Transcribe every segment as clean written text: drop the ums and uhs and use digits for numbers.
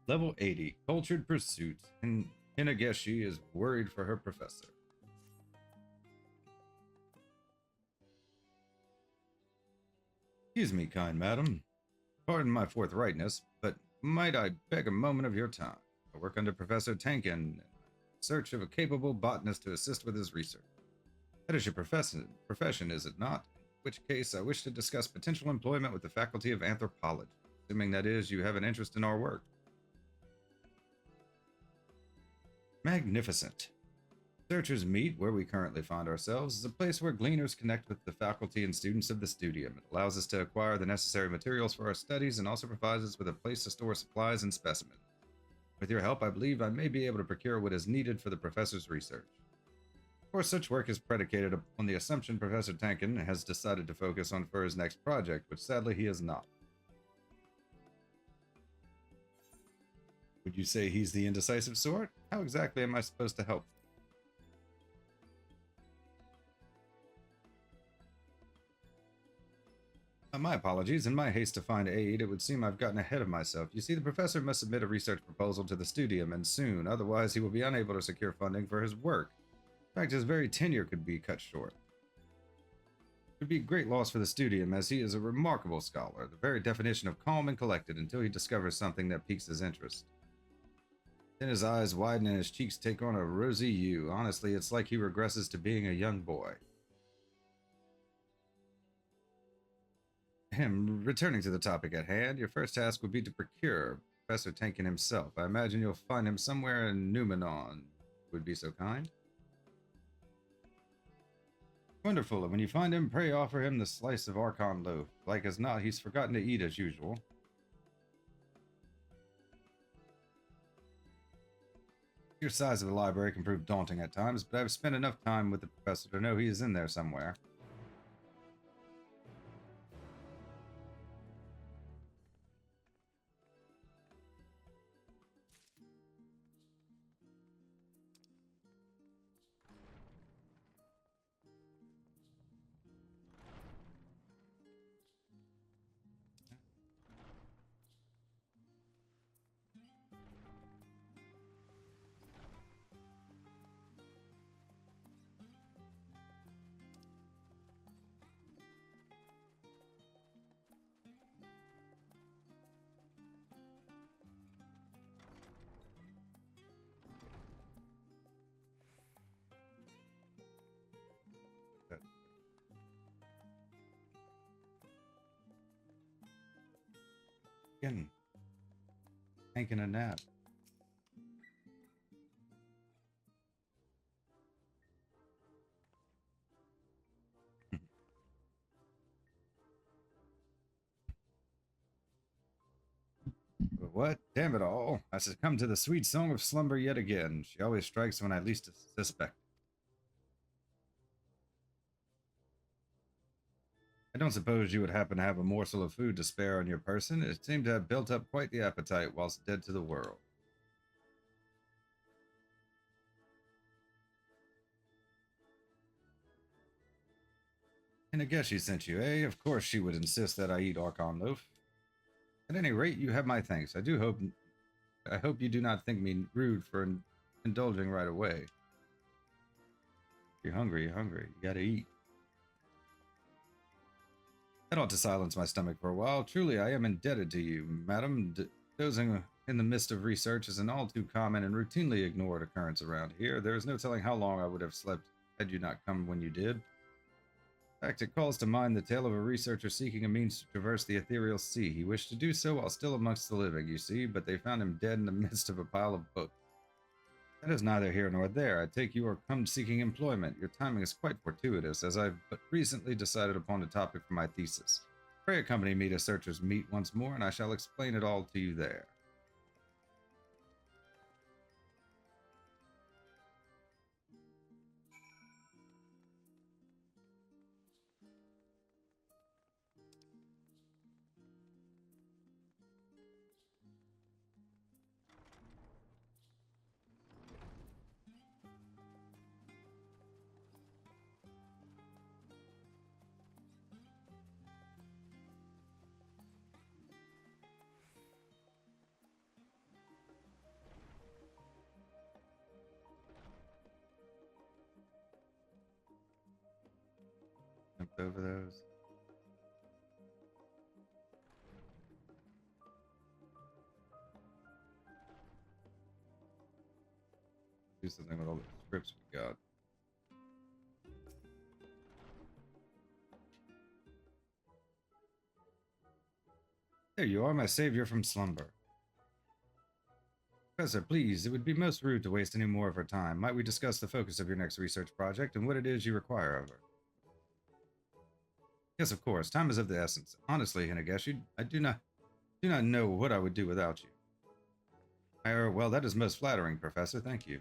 Level 80, Cultured Pursuit. And Hinageshi is worried for her professor. Excuse me, kind madam. Pardon my forthrightness, but might I beg a moment of your time? I work under Professor Tankin in search of a capable botanist to assist with his research. That is your profession, is it not? In which case, I wish to discuss potential employment with the Faculty of Anthropology, assuming that is, you have an interest in our work. Magnificent. Searchers Meet, where we currently find ourselves, is a place where gleaners connect with the faculty and students of the Studium. It allows us to acquire the necessary materials for our studies and also provides us with a place to store supplies and specimens. With your help, I believe I may be able to procure what is needed for the professor's research. Of course, such work is predicated upon the assumption Professor Tankin has decided to focus on for his next project, which sadly he has not. Would you say he's the indecisive sort? How exactly am I supposed to help? My apologies. In my haste to find aid, it would seem I've gotten ahead of myself. You see, the professor must submit a research proposal to the Studium, and soon, otherwise he will be unable to secure funding for his work. In fact, his very tenure could be cut short. It would be a great loss for the Studium, as he is a remarkable scholar, the very definition of calm and collected until he discovers something that piques his interest. Then his eyes widen and his cheeks take on a rosy hue. Honestly, it's like he regresses to being a young boy. Returning to the topic at hand, your first task would be to procure Professor Tankin himself. I imagine you'll find him somewhere in Numenon. Would be so kind. Wonderful. And when you find him, pray offer him the slice of Archon loaf. Like as not, he's forgotten to eat as usual. Your size of the library can prove daunting at times, but I've spent enough time with the professor to know he is in there somewhere. Again, taking a nap. What? Damn it all. I succumb to the sweet song of slumber yet again. She always strikes when I least suspect. I don't suppose you would happen to have a morsel of food to spare on your person. It seemed to have built up quite the appetite whilst dead to the world. And I guess she sent you, eh? Of course she would insist that I eat Archon loaf. At any rate, you have my thanks. I hope you do not think me rude for indulging right away. You're hungry, you're hungry. You gotta eat. That ought to silence my stomach for a while. Truly, I am indebted to you, madam. Dozing in the midst of research is an all too common and routinely ignored occurrence around here. There is no telling how long I would have slept had you not come when you did. In fact, it calls to mind the tale of a researcher seeking a means to traverse the ethereal sea. He wished to do so while still amongst the living, you see, but they found him dead in the midst of a pile of books. That is neither here nor there. I take you are come seeking employment. Your timing is quite fortuitous, as I've but recently decided upon a topic for my thesis. Pray accompany me to Searchers Meet once more, and I shall explain it all to you there. over those. Do something with all the scripts we got. There you are, my savior from slumber. Professor, please, it would be most rude to waste any more of her time. Might we discuss the focus of your next research project and what it is you require of her? Yes, of course. Time is of the essence. Honestly, Hinegashi, I do not know what I would do without you. Well, that is most flattering, Professor. Thank you.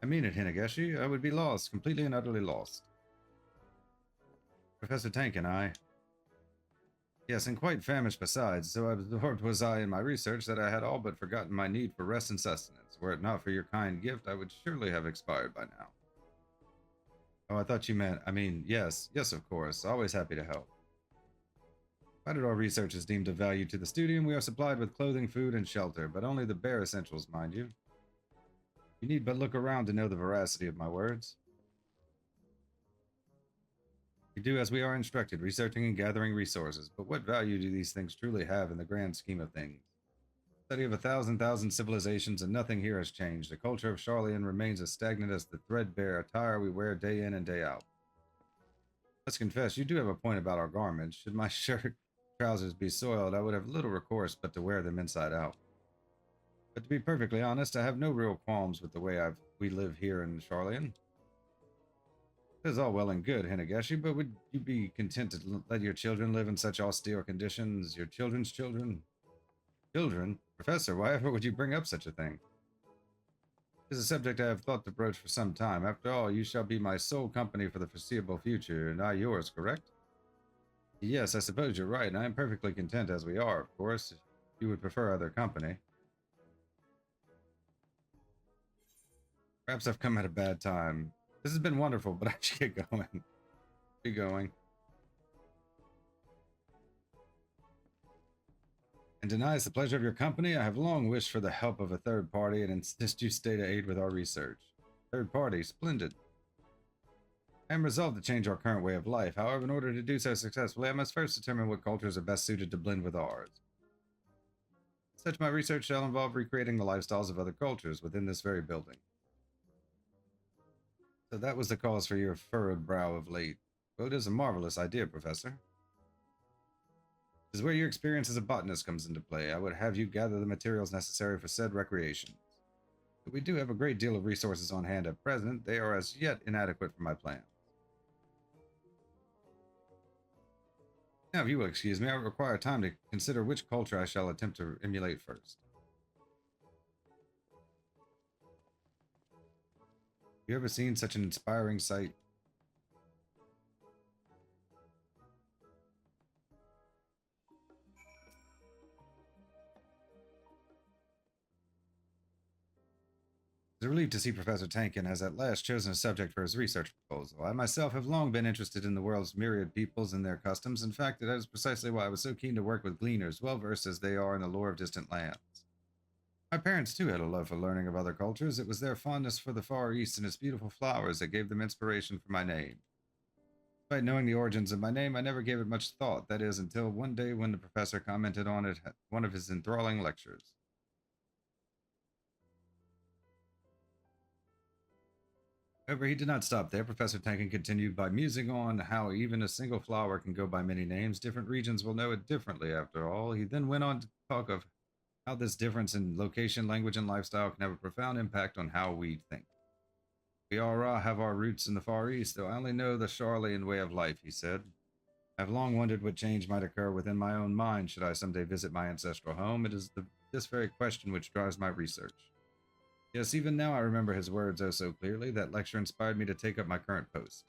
I mean it, Hinegashi. I would be lost, completely and utterly lost. Professor Tank and I... Yes, and quite famished besides, so absorbed was I in my research that I had all but forgotten my need for rest and sustenance. Were it not for your kind gift, I would surely have expired by now. Oh, I thought you meant... I mean, yes, of course. Always happy to help. Provided our research is deemed of value to the Studium, we are supplied with clothing, food, and shelter, but only the bare essentials, mind you. You need but look around to know the veracity of my words. We do as we are instructed, researching and gathering resources, but what value do these things truly have in the grand scheme of things? Study of 1,000 civilizations, and nothing here has changed. The culture of Charlian remains as stagnant as the threadbare attire we wear day in and day out. Let's confess, you do have a point about our garments. Should my shirt, trousers be soiled, I would have little recourse but to wear them inside out. But to be perfectly honest, I have no real qualms with the way we live here in Charlian. It is all well and good, Hinegashi, but would you be content to let your children live in such austere conditions? Your children's children? Children? Professor, why ever would you bring up such a thing? It is a subject I have thought to broach for some time. After all, you shall be my sole company for the foreseeable future, and I yours, correct? Yes, I suppose you're right, and I am perfectly content as we are, of course. If you would prefer other company. Perhaps I've come at a bad time. This has been wonderful, but I should get going. Be going. And denies the pleasure of your company, I have long wished for the help of a third party and insist you stay to aid with our research. Third party, splendid. I am resolved to change our current way of life. However, in order to do so successfully, I must first determine what cultures are best suited to blend with ours. Such my research shall involve recreating the lifestyles of other cultures within this very building. So that was the cause for your furrowed brow of late. Well, it is a marvelous idea, Professor. This is where your experience as a botanist comes into play. I would have you gather the materials necessary for said recreations. But we do have a great deal of resources on hand at present. They are as yet inadequate for my plans. Now, if you will excuse me, I require time to consider which culture I shall attempt to emulate first. You ever seen such an inspiring sight? It's a relief to see Professor Tankin has at last chosen a subject for his research proposal. I myself have long been interested in the world's myriad peoples and their customs. In fact, that is precisely why I was so keen to work with gleaners, well versed as they are in the lore of distant lands. My parents, too, had a love for learning of other cultures. It was their fondness for the Far East and its beautiful flowers that gave them inspiration for my name. Despite knowing the origins of my name, I never gave it much thought, that is, until one day when the professor commented on it at one of his enthralling lectures. However, he did not stop there. Professor Tankin continued by musing on how even a single flower can go by many names. Different regions will know it differently, after all. He then went on to talk of how this difference in location, language, and lifestyle can have a profound impact on how we think. We all have our roots in the Far East, though I only know the Charlian way of life, he said. I have long wondered what change might occur within my own mind should I someday visit my ancestral home. It is this very question which drives my research. Yes, even now I remember his words oh so clearly. That lecture inspired me to take up my current post.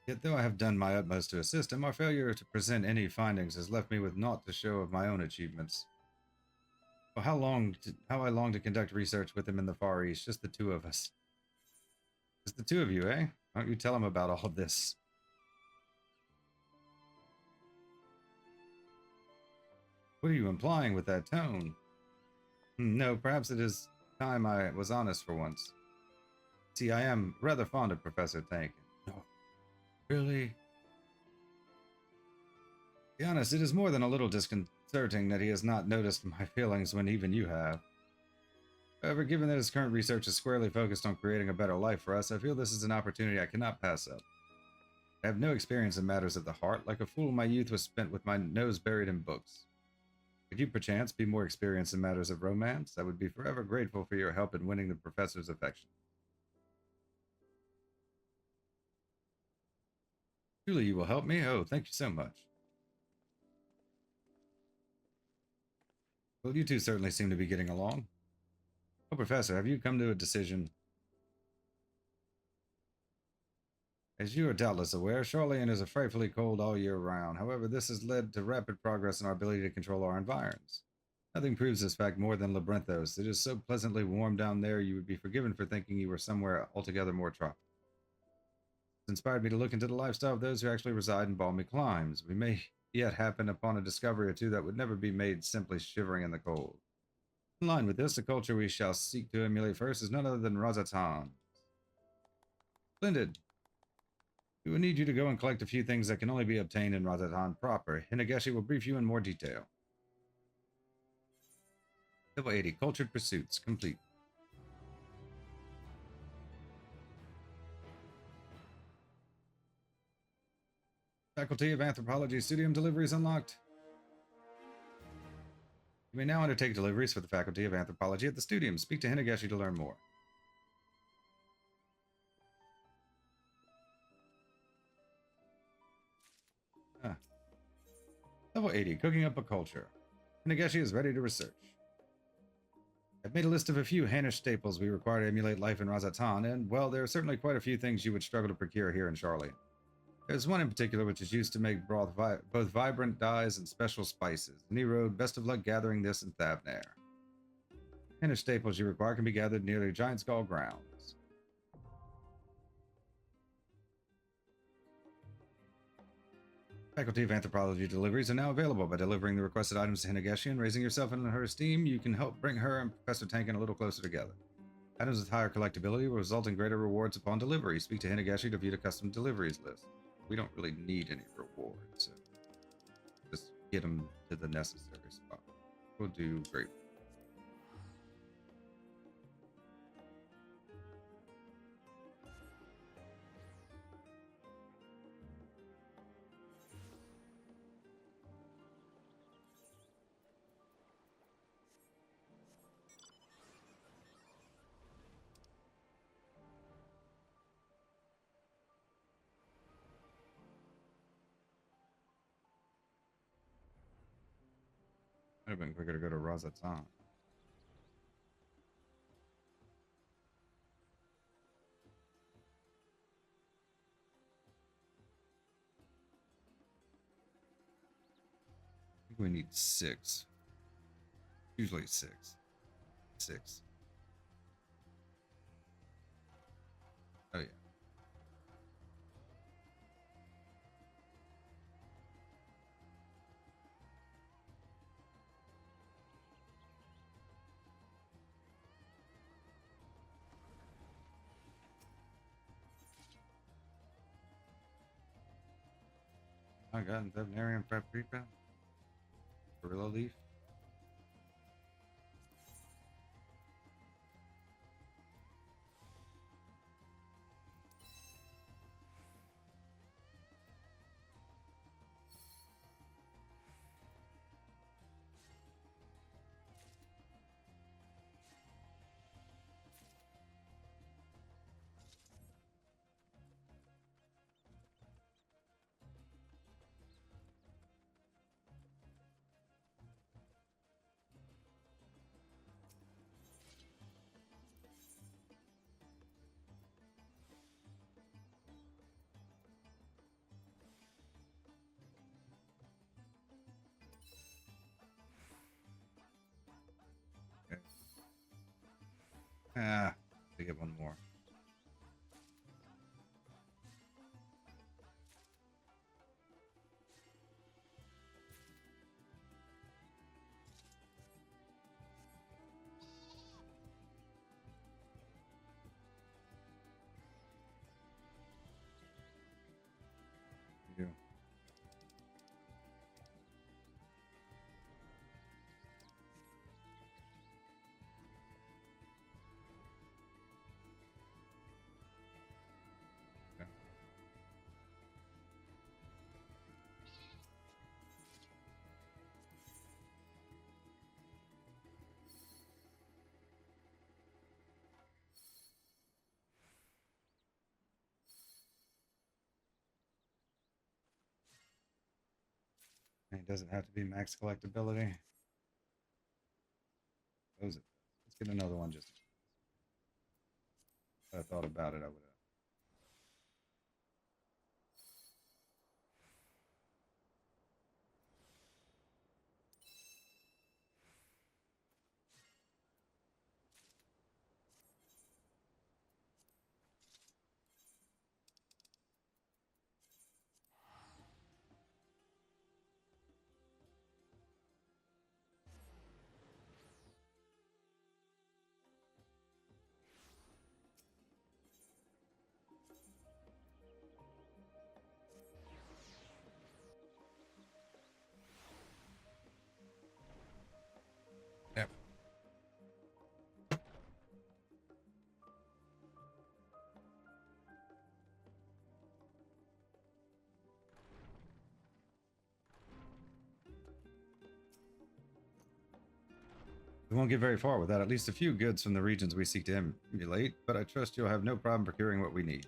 Yet though I have done my utmost to assist him, our failure to present any findings has left me with naught to show of my own achievements. Well, how I long to conduct research with him in the Far East, just the two of us. Just the two of you, eh? Why don't you tell him about all of this? What are you implying with that tone? No, perhaps it is time I was honest for once. See, I am rather fond of Professor Tank. No, really? To be honest, it is more than a little disconcerting that he has not noticed my feelings when even you have. However, given that his current research is squarely focused on creating a better life for us, I feel this is an opportunity I cannot pass up. I have no experience in matters of the heart. Like a fool, my youth was spent with my nose buried in books. Could you perchance be more experienced in matters of romance? I would be forever grateful for your help in winning the professor's affection. Truly, you will help me? Oh, thank you so much. Well, you two certainly seem to be getting along. Oh, Professor, have you come to a decision? As you are doubtless aware, Charlene is frightfully cold all year round. However, this has led to rapid progress in our ability to control our environs. Nothing proves this fact more than Labyrinthos. It is so pleasantly warm down there, you would be forgiven for thinking you were somewhere altogether more tropical. It's inspired me to look into the lifestyle of those who actually reside in balmy climes. We may yet happen upon a discovery or two that would never be made simply shivering in the cold. In line with this, the culture we shall seek to emulate first is none other than Razatan. Splendid. We will need you to go and collect a few things that can only be obtained in Razatan proper. Hinegashi will brief you in more detail. Level 80, Cultured Pursuits, complete. Faculty of Anthropology Studium deliveries unlocked. You may now undertake deliveries for the Faculty of Anthropology at the Studium. Speak to Hinegashi to learn more. Level 80, Cooking Up a Culture. Hinegashi is ready to research. I've made a list of a few Hanish staples we require to emulate life in Razatan, and, well, there are certainly quite a few things you would struggle to procure here in Charlene. There's one in particular which is used to make broth both vibrant dyes and special spices. Nerode, best of luck gathering this in Thavnair. Hanish staples you require can be gathered near the Giant Skull grounds. Faculty of Anthropology deliveries are now available. By delivering the requested items to Hinegashi and raising yourself in her esteem, you can help bring her and Professor Tankin a little closer together. Items with higher collectability will result in greater rewards upon delivery. Speak to Hinegashi to view the custom deliveries list. We don't really need any rewards, so just get them to the necessary spot. We'll do great. Might have been quicker to go to Razatan. I think we need 6. Usually 6. 6. Oh, yeah. I got Veterinarian Paprika. Gorilla Leaf. And it doesn't have to be max collectability. Suppose it does. Let's get another one just. If I thought about it, I would have. Yep. We won't get very far without at least a few goods from the regions we seek to emulate, but I trust you'll have no problem procuring what we need.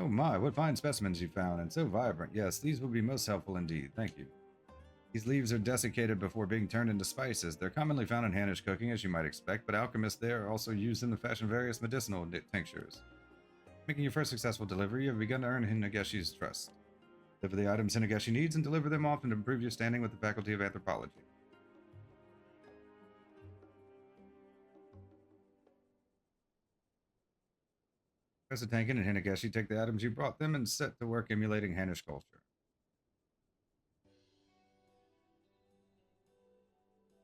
Oh my, what fine specimens you found, and so vibrant. Yes, these will be most helpful indeed. Thank you. These leaves are desiccated before being turned into spices. They're commonly found in Hanish cooking, as you might expect, but alchemists there also use them to fashion various medicinal tinctures. Making your first successful delivery, you have begun to earn Hinageshi's trust. Deliver the items Hinageshi needs and deliver them often to improve your standing with the Faculty of Anthropology. Professor Tankin and Hinageshi take the items you brought them and set to work emulating Hanish culture.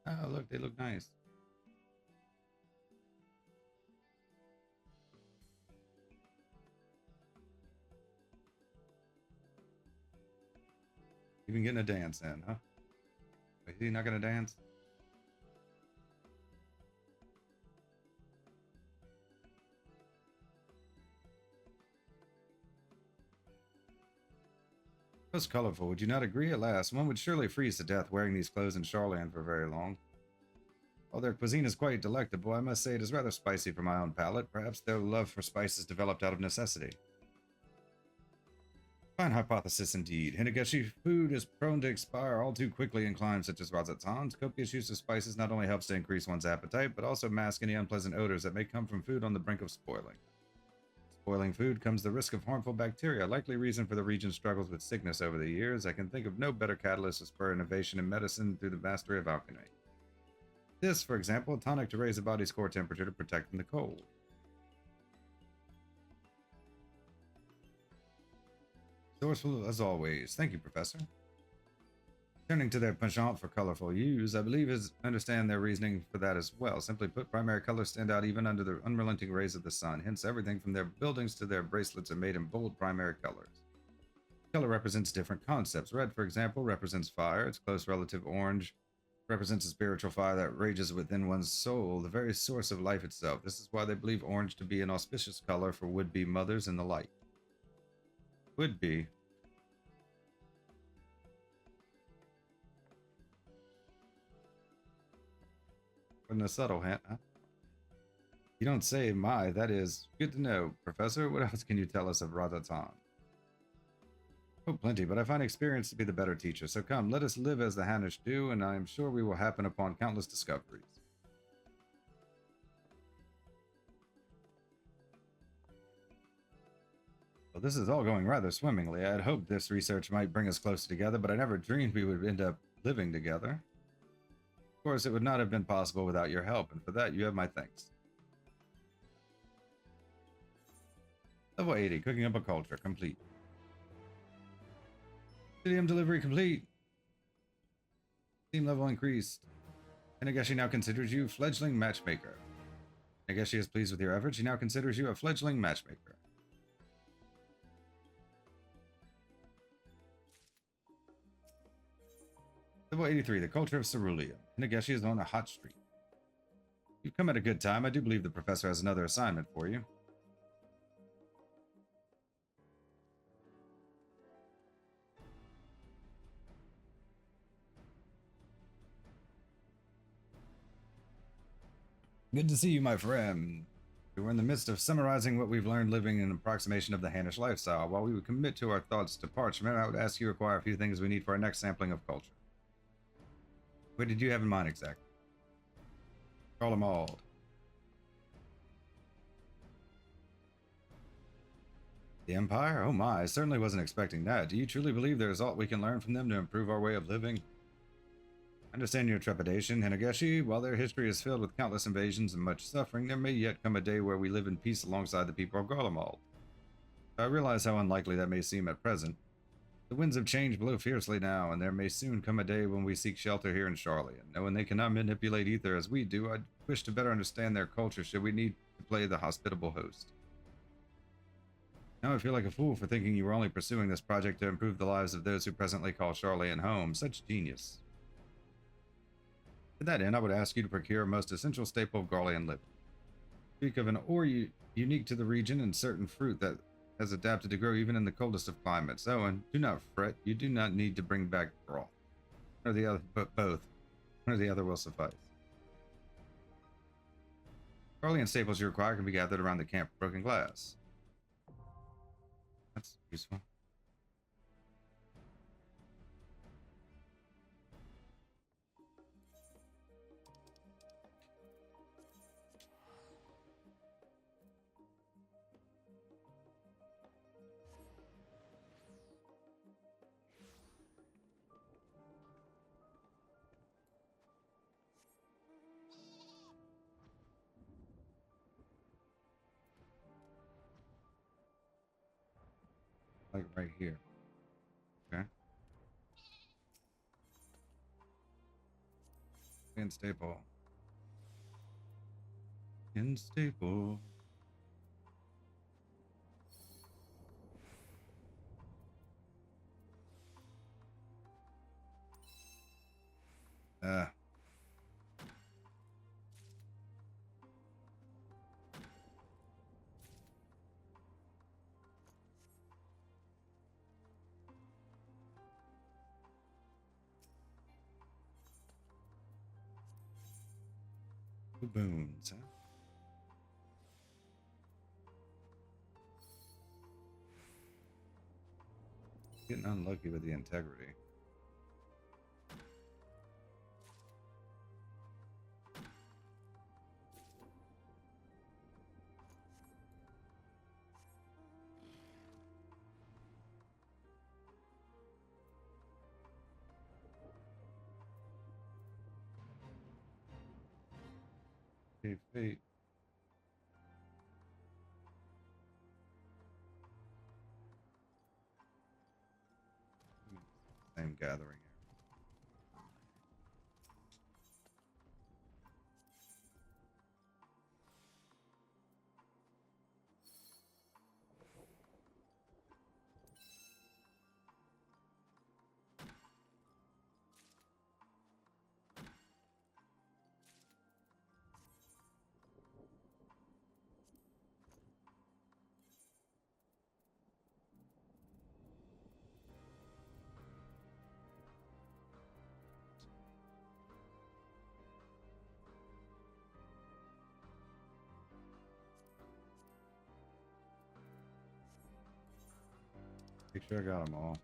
Oh, look, they look nice. Even getting a dance in, huh? Wait, is he not going to dance? Most colorful, would you not agree? Alas, one would surely freeze to death wearing these clothes in Charland for very long. While their cuisine is quite delectable, I must say it is rather spicy for my own palate. Perhaps their love for spices developed out of necessity. Fine hypothesis indeed. Hinageshi food is prone to expire all too quickly in climes such as Razatan's. Copious use of spices not only helps to increase one's appetite, but also mask any unpleasant odors that may come from food on the brink of spoiling. Spoiling food comes the risk of harmful bacteria, likely reason for the region's struggles with sickness over the years. I can think of no better catalyst to spur innovation in medicine through the mastery of alchemy. This, for example, a tonic to raise the body's core temperature to protect from the cold. Resourceful as always. Thank you, Professor. Turning to their penchant for colorful hues, I believe is understand their reasoning for that as well. Simply put, primary colors stand out even under the unrelenting rays of the sun. Hence, everything from their buildings to their bracelets are made in bold primary colors. Color represents different concepts. Red, for example, represents fire. Its close relative, orange, represents a spiritual fire that rages within one's soul, the very source of life itself. This is why they believe orange to be an auspicious color for would-be mothers and the like. Would be. Putting a subtle hint, huh? You don't say, my, that is good to know. Professor, what else can you tell us of Radatan? Oh, plenty, but I find experience to be the better teacher. So come, let us live as the Hanish do, and I am sure we will happen upon countless discoveries. Well, this is all going rather swimmingly. I had hoped this research might bring us closer together, but I never dreamed we would end up living together. Of course, it would not have been possible without your help, and for that you have my thanks. Level 80, cooking up a culture, complete. Studium delivery complete. Team level increased. Hinageshi now considers you fledgling matchmaker. Hinageshi is pleased with your efforts. She now considers you a fledgling matchmaker. Level 83, the culture of Cerulean. Hinageshi is on a hot streak. You've come at a good time. I do believe the professor has another assignment for you. Good to see you, my friend. We were in the midst of summarizing what we've learned living in an approximation of the Hanish lifestyle. While we would commit to our thoughts to parchment, I would ask you to acquire a few things we need for our next sampling of culture. What did you have in mind exactly? Call them all. The Empire? Oh my, I certainly wasn't expecting that. Do you truly believe there is aught we can learn from them to improve our way of living? I understand your trepidation, Hinegeshi. While their history is filled with countless invasions and much suffering, there may yet come a day where we live in peace alongside the people of Garlemald. I realize how unlikely that may seem at present. The winds of change blow fiercely now, and there may soon come a day when we seek shelter here in Charlotte. And knowing they cannot manipulate ether as we do, I wish to better understand their culture should we need to play the hospitable host. Now I feel like a fool for thinking you were only pursuing this project to improve the lives of those who presently call Charlotte home. Such genius. To that end, I would ask you to procure a most essential staple of Garlean living. Speak of an ore unique to the region and certain fruit that has adapted to grow even in the coldest of climates. Oh, and do not fret, you do not need to bring back broth. One or the other, but both. One or the other will suffice. Garlean staples you require can be gathered around the camp of broken glass. That's useful. Like right here. Okay. In staple. In staple. Baboons, huh? Getting unlucky with the integrity. Okay, fate. Same gathering. Make sure I got them all.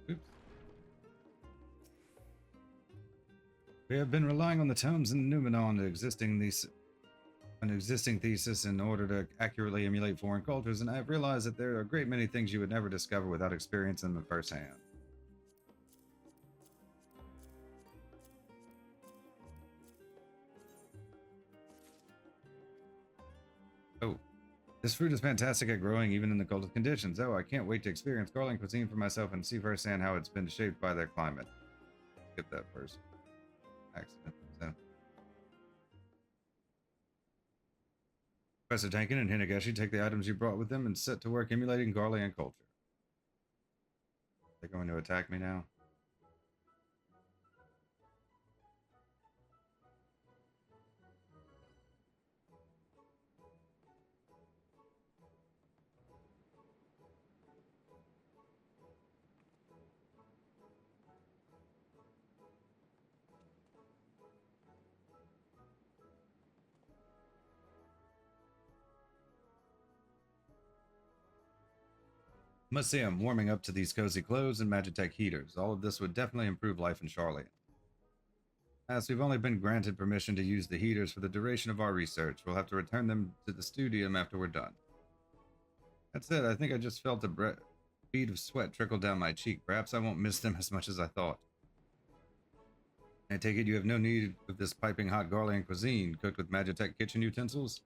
Oops. We have been relying on the tomes in Numenon to an existing thesis in order to accurately emulate foreign cultures, and I have realized that there are a great many things you would never discover without experiencing them firsthand. Oh, This fruit is fantastic at growing even in the coldest conditions. Oh, I can't wait to experience Garland cuisine for myself and see firsthand how it's been shaped by their climate. Skip that first accident. So. Professor Tankin and Hinegashi take the items you brought with them and set to work emulating Garland culture. They're going to attack me now. Must say I'm warming up to these cozy clothes and Magitech heaters. All of this would definitely improve life in Charlotte. As we've only been granted permission to use the heaters for the duration of our research, we'll have to return them to the Studium after we're done. That's it. I think I just felt a bead of sweat trickle down my cheek. Perhaps I won't miss them as much as I thought. I take it you have no need of this piping hot Garland cuisine cooked with Magitech kitchen utensils?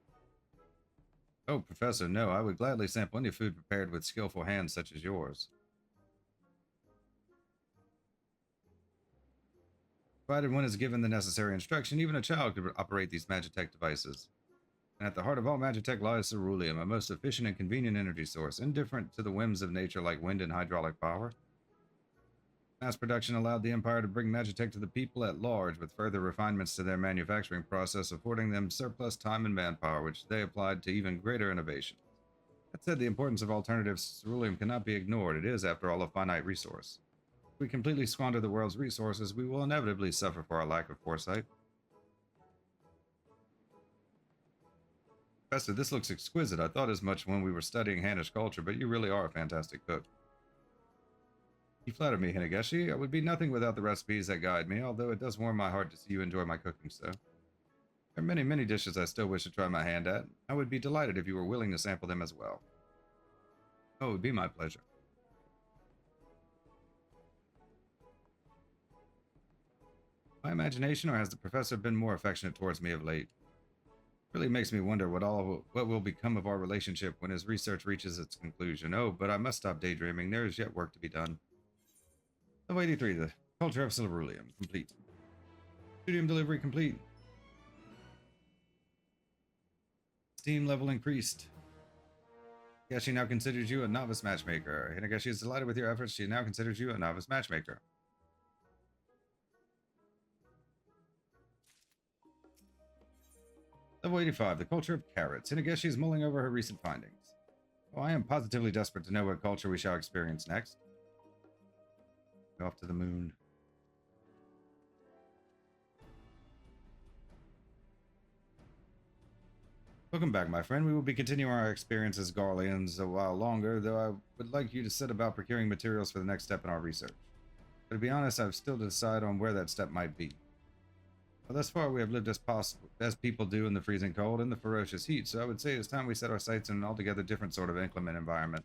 Oh, Professor, no, I would gladly sample any food prepared with skillful hands such as yours. Provided one is given the necessary instruction, even a child could operate these Magitech devices. And at the heart of all Magitech lies ceruleum, a most efficient and convenient energy source, indifferent to the whims of nature like wind and hydraulic power. Mass production allowed the Empire to bring Magitech to the people at large, with further refinements to their manufacturing process, affording them surplus time and manpower, which they applied to even greater innovations. That said, the importance of alternative ceruleum cannot be ignored. It is, after all, a finite resource. If we completely squander the world's resources, we will inevitably suffer for our lack of foresight. Professor, this looks exquisite. I thought as much when we were studying Hannish culture, but you really are a fantastic cook. You flatter me, Hinegashi. I would be nothing without the recipes that guide me, although it does warm my heart to see you enjoy my cooking so. There are many, many dishes I still wish to try my hand at. I would be delighted if you were willing to sample them as well. Oh, it would be my pleasure. My imagination, or has the professor been more affectionate towards me of late? It really makes me wonder what will become of our relationship when his research reaches its conclusion. Oh, but I must stop daydreaming. There is yet work to be done. Level 83, the culture of ceruleum, complete. Studium delivery complete. Steam level increased. Hinegashi now considers you a novice matchmaker. Hinegashi is delighted with your efforts. She now considers you a novice matchmaker. Level 85, the culture of carrots. Hinegashi is mulling over her recent findings. Oh, I am positively desperate to know what culture we shall experience next. Off to the moon. Welcome back, my friend. We will be continuing our experience as Garleans a while longer, though I would like you to set about procuring materials for the next step in our research. But to be honest, I've still to decide on where that step might be. Well, thus far, we have lived as people do in the freezing cold and the ferocious heat, so I would say it's time we set our sights in an altogether different sort of inclement environment.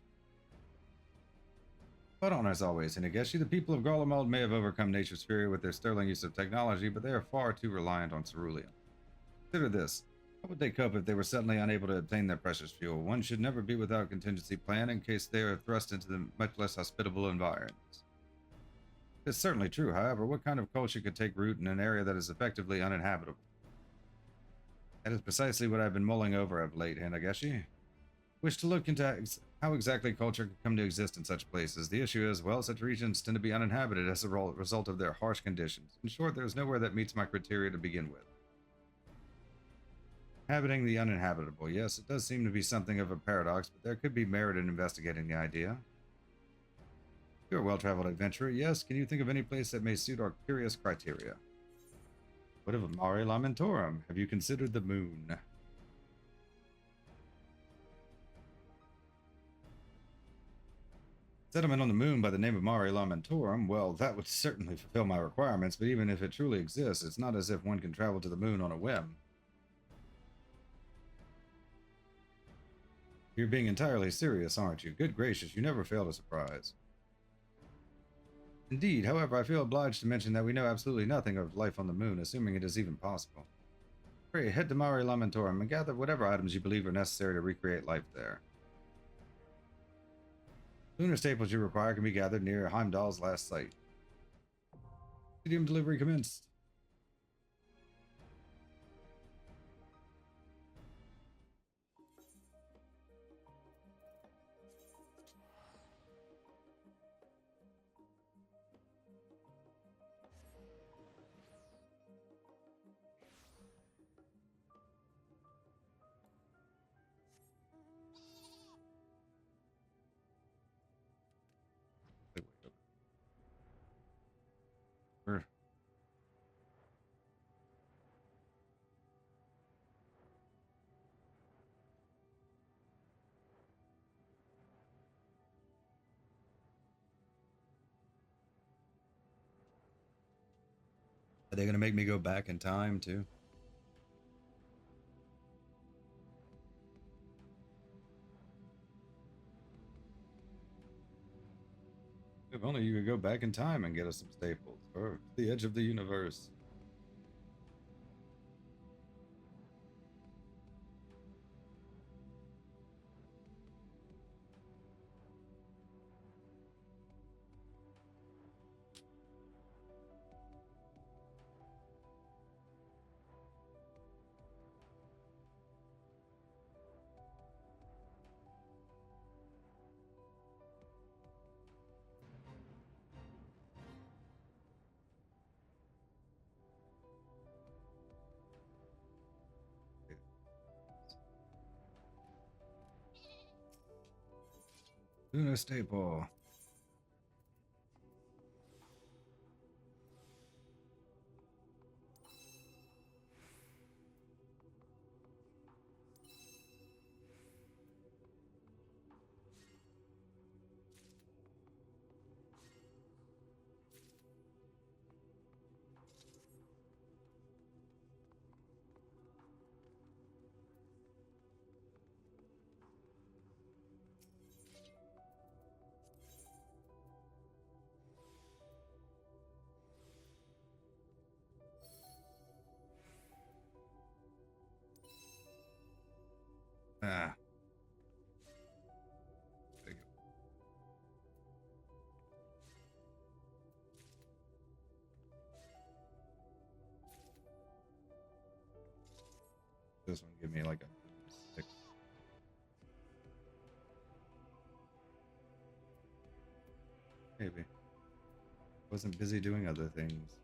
But on as always, Hinegashi, the people of Garlemald may have overcome nature's fury with their sterling use of technology, but they are far too reliant on ceruleum. Consider this. How would they cope if they were suddenly unable to obtain their precious fuel? One should never be without a contingency plan in case they are thrust into the much less hospitable environments. It's certainly true, however, what kind of culture could take root in an area that is effectively uninhabitable? That is precisely what I've been mulling over of late, Hinegashi. Wish to look into how exactly culture could come to exist in such places. The issue is, well, such regions tend to be uninhabited as a result of their harsh conditions. In short, there is nowhere that meets my criteria to begin with. Inhabiting the uninhabitable. Yes, it does seem to be something of a paradox, but there could be merit in investigating the idea. You're a well-traveled adventurer, yes. Can you think of any place that may suit our curious criteria? What of Mare Lamentorum? Have you considered the moon? Settlement on the moon by the name of Mare Lamentorum, well, that would certainly fulfill my requirements, but even if it truly exists, it's not as if one can travel to the moon on a whim. You're being entirely serious, aren't you? Good gracious, you never fail to surprise. Indeed, however, I feel obliged to mention that we know absolutely nothing of life on the moon, assuming it is even possible. Great, head to Mare Lamentorum and gather whatever items you believe are necessary to recreate life there. Lunar staples you require can be gathered near Heimdall's last site. Studium delivery commenced. Are they going to make me go back in time, too? If only you could go back in time and get us some staples, or the edge of the universe. Lunar staple. Ah. There you go. This one give me like a 6. Maybe. Wasn't busy doing other things.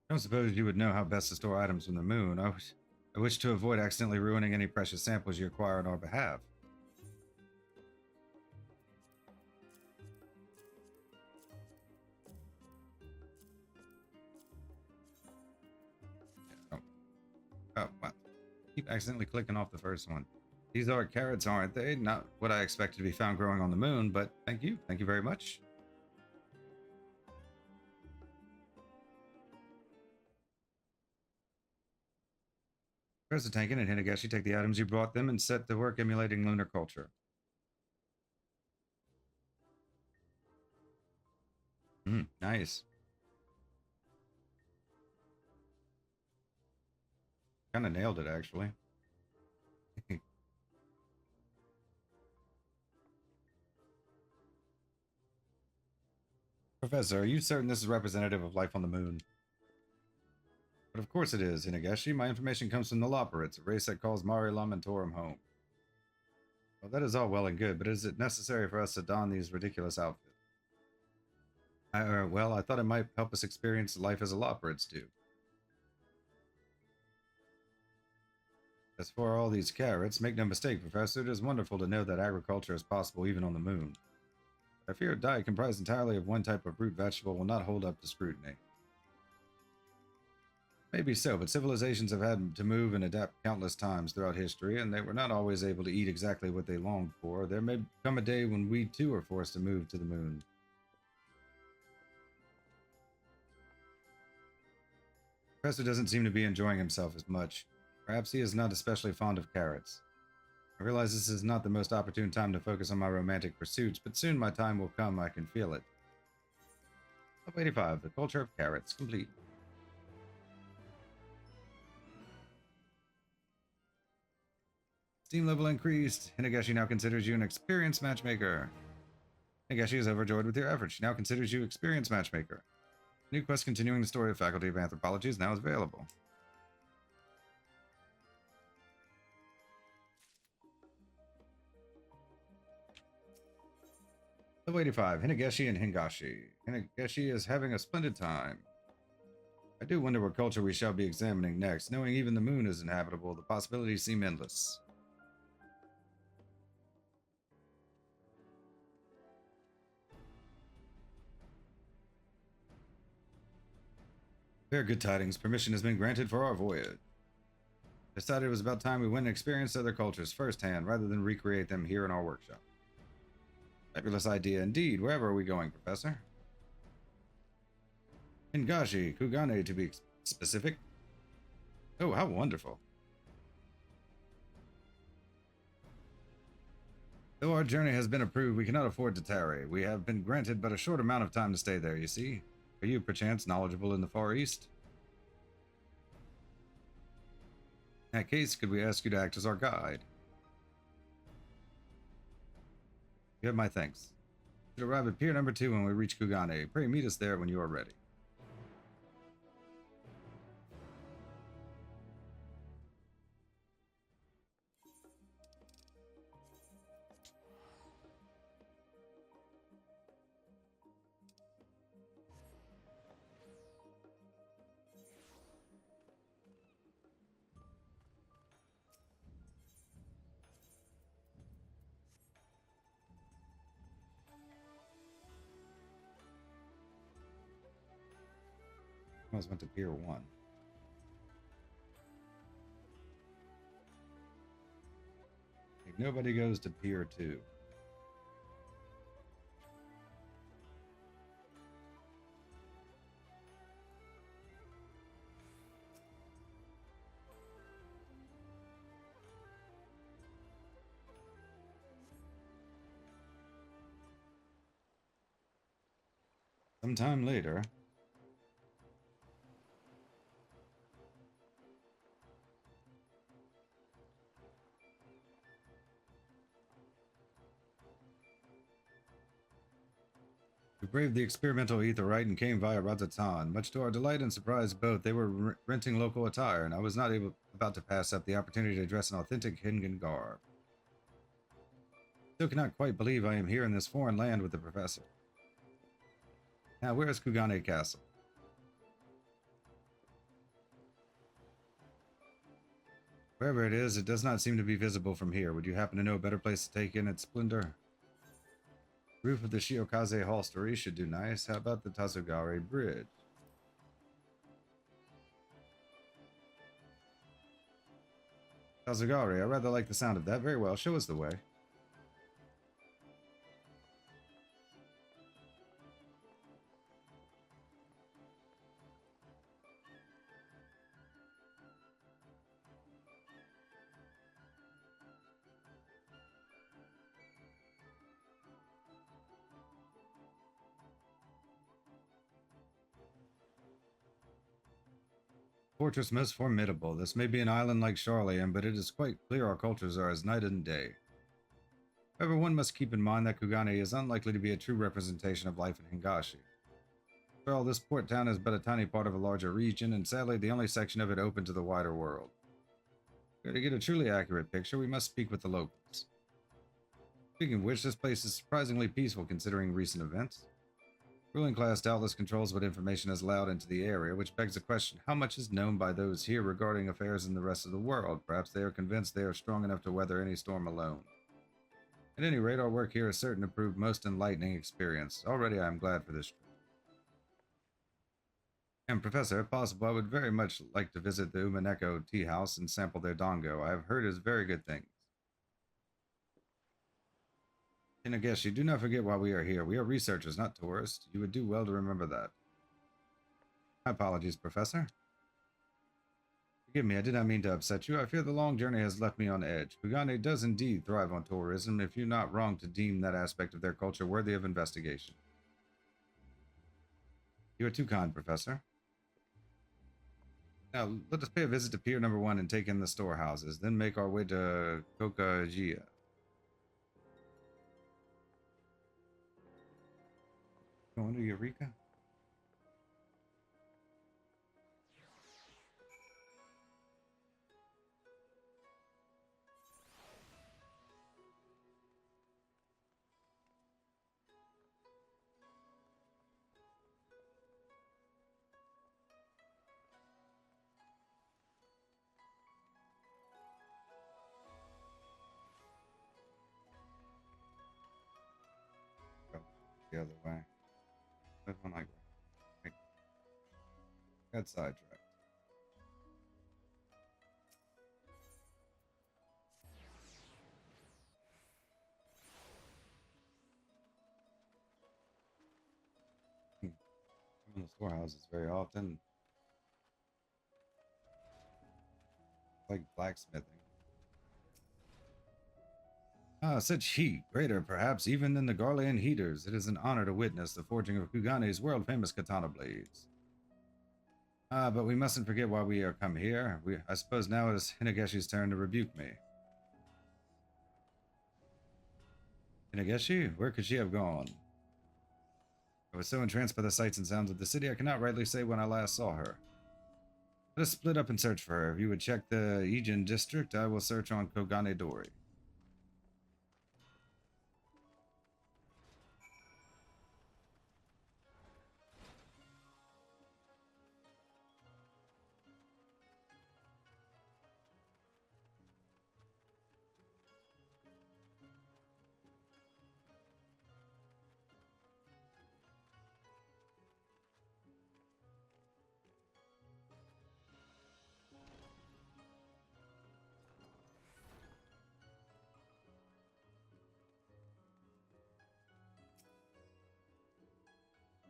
I don't suppose you would know how best to store items from the moon. I wish to avoid accidentally ruining any precious samples you acquire on our behalf. Oh, oh wow. Keep accidentally clicking off the first one. These are carrots, aren't they? Not what I expected to be found growing on the moon, but thank you. Thank you very much. Professor Tankin and Hinegashi take the items you brought them and set to work emulating lunar culture. Nice. Kind of nailed it, actually. Professor, are you certain this is representative of life on the moon? But of course it is, Hinegashi. My information comes from the Loperids, a race that calls Mare Lamentorum home. Well, that is all well and good, but is it necessary for us to don these ridiculous outfits? Well, I thought it might help us experience life as a Loperids do. As for all these carrots, make no mistake, Professor, it is wonderful to know that agriculture is possible even on the moon. I fear a diet comprised entirely of one type of root vegetable will not hold up to scrutiny. Maybe so, but civilizations have had to move and adapt countless times throughout history, and they were not always able to eat exactly what they longed for. There may come a day when we too are forced to move to the moon. The professor doesn't seem to be enjoying himself as much. Perhaps he is not especially fond of carrots. I realize this is not the most opportune time to focus on my romantic pursuits, but soon my time will come, I can feel it. Level 85, the culture of carrots, complete. Steam level increased. Hinegashi now considers you an experienced matchmaker. Hinegashi is overjoyed with your efforts. She now considers you experienced matchmaker. New quest continuing the story of Faculty of Anthropology is now available. Level 85, Hinegashi and Hingashi. Hinegashi is having a splendid time. I do wonder what culture we shall be examining next. Knowing even the moon is inhabitable, the possibilities seem endless. Very good tidings. Permission has been granted for our voyage. I decided it was about time we went and experienced other cultures firsthand, rather than recreate them here in our workshop. Fabulous idea indeed. Wherever are we going, Professor? Hingashi, Kugane to be specific. Oh, how wonderful. Though our journey has been approved, we cannot afford to tarry. We have been granted but a short amount of time to stay there, you see. Are you, perchance, knowledgeable in the Far East? In that case, could we ask you to act as our guide? You have my thanks. We should arrive at Pier number 2 when we reach Kugane. Pray meet us there when you are ready. I almost went to Pier 1. Like, nobody goes to Pier 2. Sometime later. We braved the experimental etherite and came via Ratatan. Much to our delight and surprise both, they were renting local attire, and I was not about to pass up the opportunity to dress in authentic Hingan garb. Still cannot quite believe I am here in this foreign land with the professor. Now, where is Kugane Castle? Wherever it is, it does not seem to be visible from here. Would you happen to know a better place to take in its splendor? Roof of the Shiokaze Hostelry should do nice. How about the Tazugare Bridge? Tazugare, I rather like the sound of that. Very well, show us the way. Fortress most formidable. This may be an island like Charlian, but it is quite clear our cultures are as night and day. However, one must keep in mind that Kugane is unlikely to be a true representation of life in Hingashi. Well, this port town is but a tiny part of a larger region, and sadly the only section of it open to the wider world. To get a truly accurate picture, we must speak with the locals. Speaking of which, this place is surprisingly peaceful considering recent events. Ruling class doubtless controls what information is allowed into the area, which begs the question, how much is known by those here regarding affairs in the rest of the world? Perhaps they are convinced they are strong enough to weather any storm alone. At any rate, our work here is certain to prove most enlightening experience. Already I am glad for this trip. And Professor, if possible, I would very much like to visit the Umaneko tea house and sample their dango. I have heard is very good things. Inageshi, do not forget why we are here. We are researchers, not tourists. You would do well to remember that. My apologies, Professor. Forgive me, I did not mean to upset you. I fear the long journey has left me on edge. Kugane does indeed thrive on tourism, if you're not wrong to deem that aspect of their culture worthy of investigation. You are too kind, Professor. Now, let us pay a visit to Pier Number 1 and take in the storehouses, then make our way to Kokajia. Going to Eureka? Go the other way. Which one I go? Got sidetracked. In the storehouses very often, like blacksmithing. Ah, such heat, greater perhaps even than the Garlean heaters. It is an honor to witness the forging of Kugane's world-famous katana blades. Ah, but we mustn't forget why we are come here. I suppose now it is Hinageshi's turn to rebuke me. Hinageshi? Where could she have gone? I was so entranced by the sights and sounds of the city, I cannot rightly say when I last saw her. Let us split up and search for her. If you would check the Ijin district, I will search on Kogane Dori.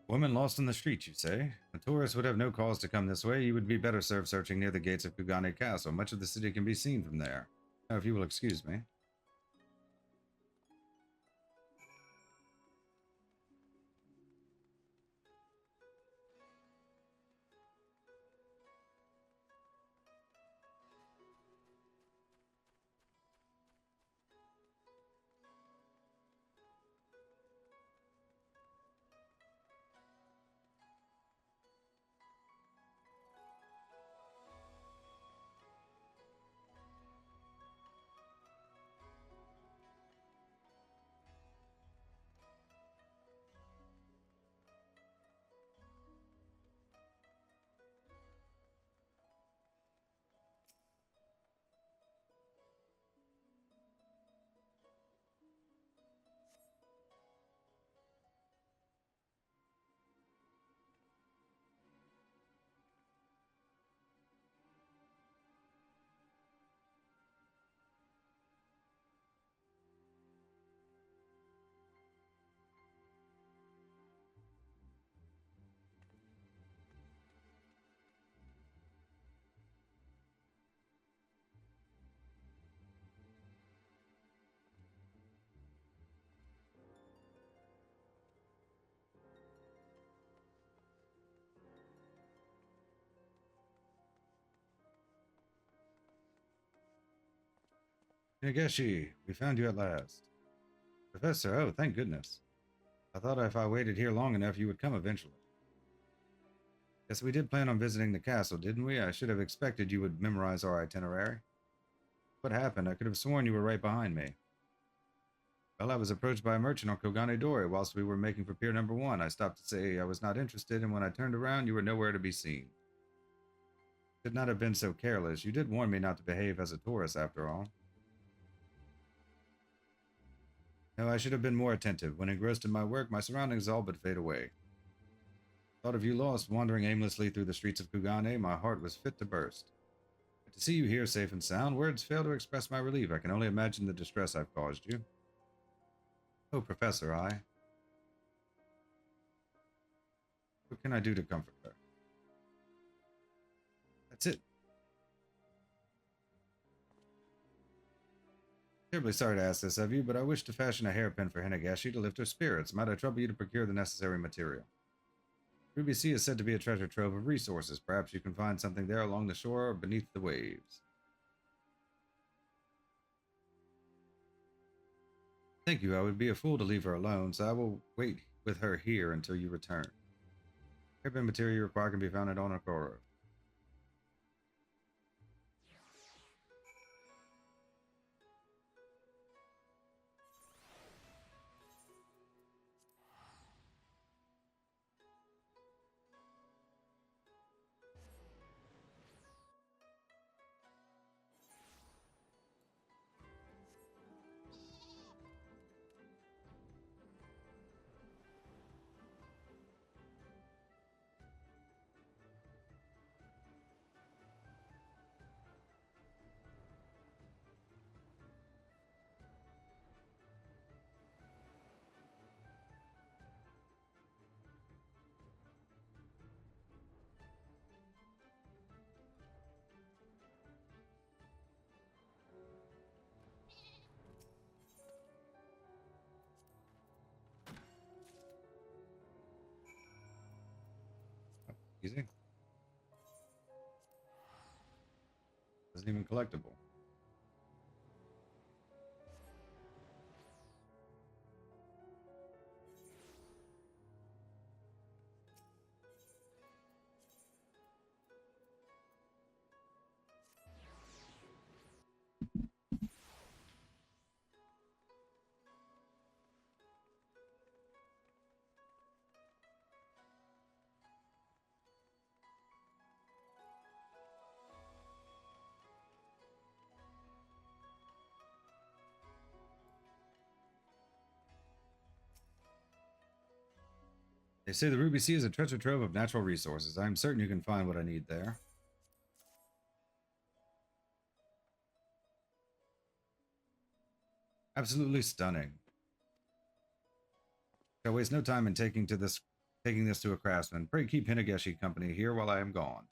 Woman lost in the street, you say? A tourist would have no cause to come this way. You would be better served searching near the gates of Kugane Castle. Much of the city can be seen from there. Now, if you will excuse me. Nageshi, we found you at last. Professor, oh, thank goodness. I thought if I waited here long enough, you would come eventually. Yes, we did plan on visiting the castle, didn't we? I should have expected you would memorize our itinerary. What happened? I could have sworn you were right behind me. Well, I was approached by a merchant on Kogane Dori whilst we were making for Pier Number 1. I stopped to say I was not interested, and when I turned around, you were nowhere to be seen. Should not have been so careless. You did warn me not to behave as a tourist, after all. No, I should have been more attentive. When engrossed in my work, my surroundings all but fade away. Thought of you lost, wandering aimlessly through the streets of Kugane, my heart was fit to burst. But to see you here safe and sound, words fail to express my relief. I can only imagine the distress I've caused you. Oh, Professor, what can I do to comfort her? That's it. Terribly sorry to ask this of you, but I wish to fashion a hairpin for Hinegashi to lift her spirits. Might I trouble you to procure the necessary material? Ruby Sea is said to be a treasure trove of resources. Perhaps you can find something there along the shore or beneath the waves. Thank you. I would be a fool to leave her alone, so I will wait with her here until you return. Hairpin material you require can be found at Onokoro. Easy. Isn't even collectible. They say the Ruby Sea is a treasure trove of natural resources. I am certain you can find what I need there. Absolutely stunning. Shall waste no time in taking this to a craftsman. Pray keep Hinegashi company here while I am gone.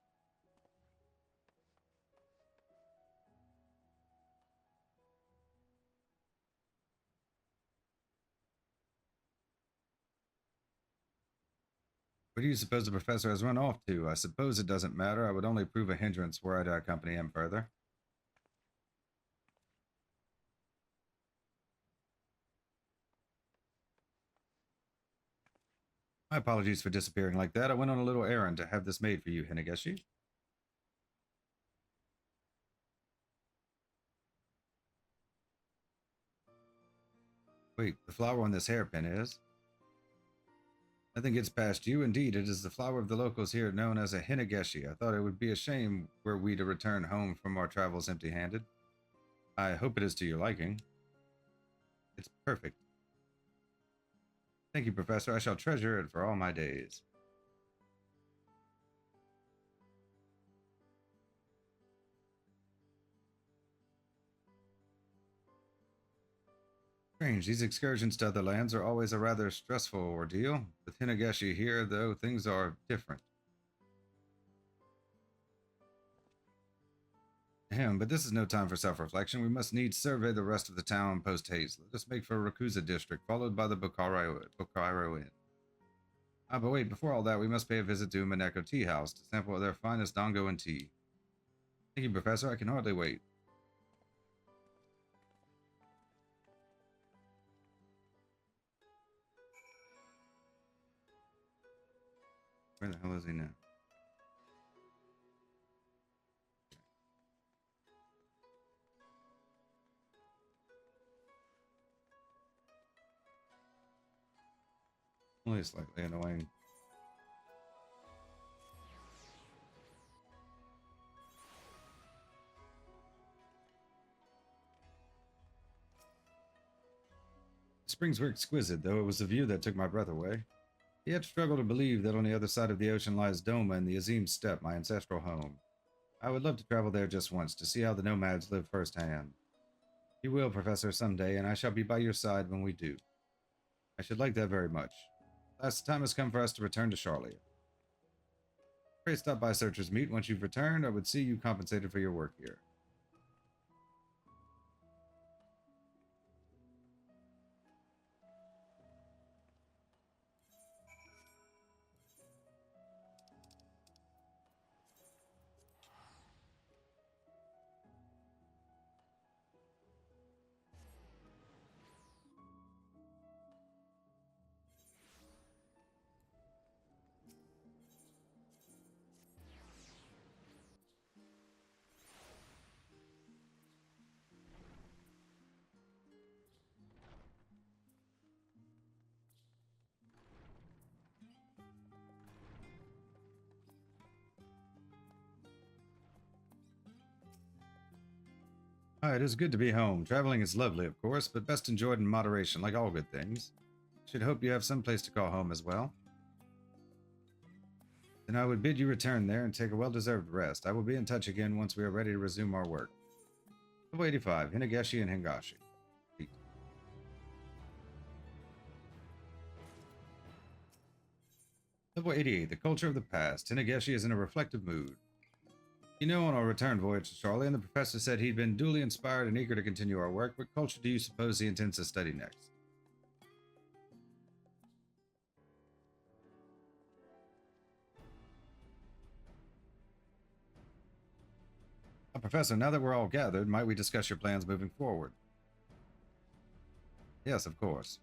Where do you suppose the professor has run off to? I suppose it doesn't matter. I would only prove a hindrance were I to accompany him further. My apologies for disappearing like that. I went on a little errand to have this made for you, Hinegashi. Wait, the flower on this hairpin is? Nothing gets past you. Indeed, it is the flower of the locals here known as a Hinegashi. I thought it would be a shame were we to return home from our travels empty-handed. I hope it is to your liking. It's perfect. Thank you, Professor. I shall treasure it for all my days. Strange, these excursions to other lands are always a rather stressful ordeal. With Hinegashi here, though, things are different. But this is no time for self-reflection. We must needs survey the rest of the town post-haste. Let us make for Rakuza district, followed by the Bokairo Inn. But wait, before all that, we must pay a visit to Umaneko Tea House to sample their finest dango and tea. Thank you, Professor. I can hardly wait. Where the hell is he now? Only slightly annoying. The springs were exquisite, though it was the view that took my breath away. Yet struggle to believe that on the other side of the ocean lies Doma and the Azim Steppe, my ancestral home. I would love to travel there just once to see how the nomads live firsthand. You will, Professor, someday, and I shall be by your side when we do. I should like that very much. Last time has come for us to return to Charlia. Pray stop by Searcher's Meet once you've returned. I would see you compensated for your work here. Ah, it is good to be home. Traveling is lovely, of course, but best enjoyed in moderation, like all good things. Should hope you have some place to call home as well. Then I would bid you return there and take a well-deserved rest. I will be in touch again once we are ready to resume our work. Level 85, Hinegashi and Hingashi. Level 88, the culture of the past. Hinegashi is in a reflective mood. You know, on our return voyage to Charlie, the professor said he'd been duly inspired and eager to continue our work. What culture do you suppose he intends to study next? Professor, now that we're all gathered, might we discuss your plans moving forward? Yes, of course.